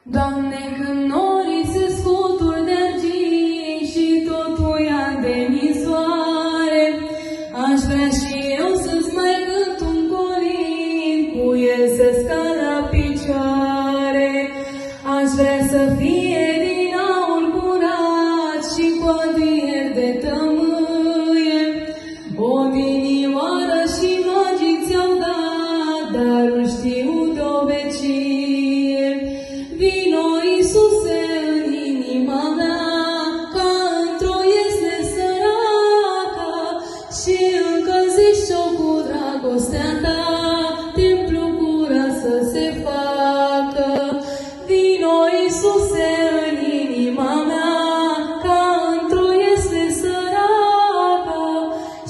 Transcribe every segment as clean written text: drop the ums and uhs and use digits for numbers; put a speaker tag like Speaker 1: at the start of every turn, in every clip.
Speaker 1: Doamne, când norii se scutur de argint și totul ia de nisoare, aș vrea și eu să-ți mai cânt un colin, cu el să-ți cad la picioare. Aș vrea să fie din aur curat și cu adier de tămâie, o vinioară și magic ți-am dat, dar nu știu de o vecie. Vino, Iisuse, în inima mea, ca într-o iesle săracă, și încălzește-o cu dragostea ta, templu curat să se facă. Vino, Iisuse, în inima mea, ca într-o iesle săracă,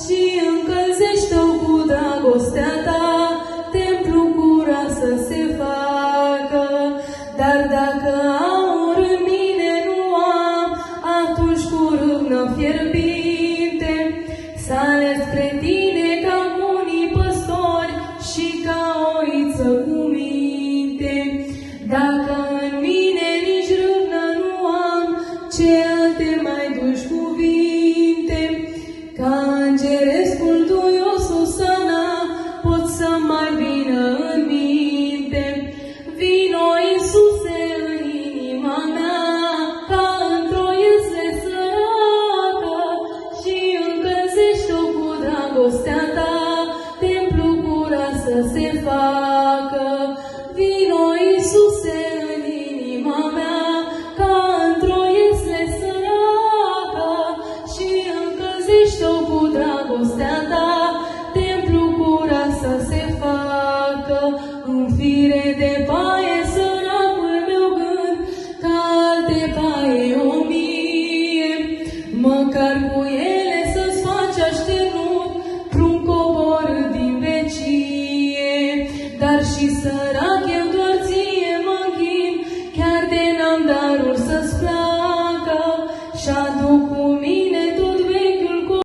Speaker 1: și încălzește-o cu dragostea ta, templu curat să se facă. Dar dacă aur în mine nu am, atunci cu râvnă fierbinte să alerg spre tine ca unii păstori și ca oiță cu minte. Dacă în mine nici râvnă nu am, ce alte mai duci cuvinte? Ca îngerescul duios Osana pot să mai vină în minte. Vino, Iisuse, în inima mea, ca într-o iesle săracă, și încălzește-o cu dragostea ta, templu curat să se facă. Vino, Iisuse, în inima mea, ca într-o iesle săracă, și încălzește-o cu dragostea ta, templu curat să se facă. În fire de paie, săracul meu gând, ca alte paie 1000, măcar cu ele să-ți faci așternut, prun coborât din vecie. Dar și sărac eu doar ție mă închin, chiar de n-am darul să-ți plac.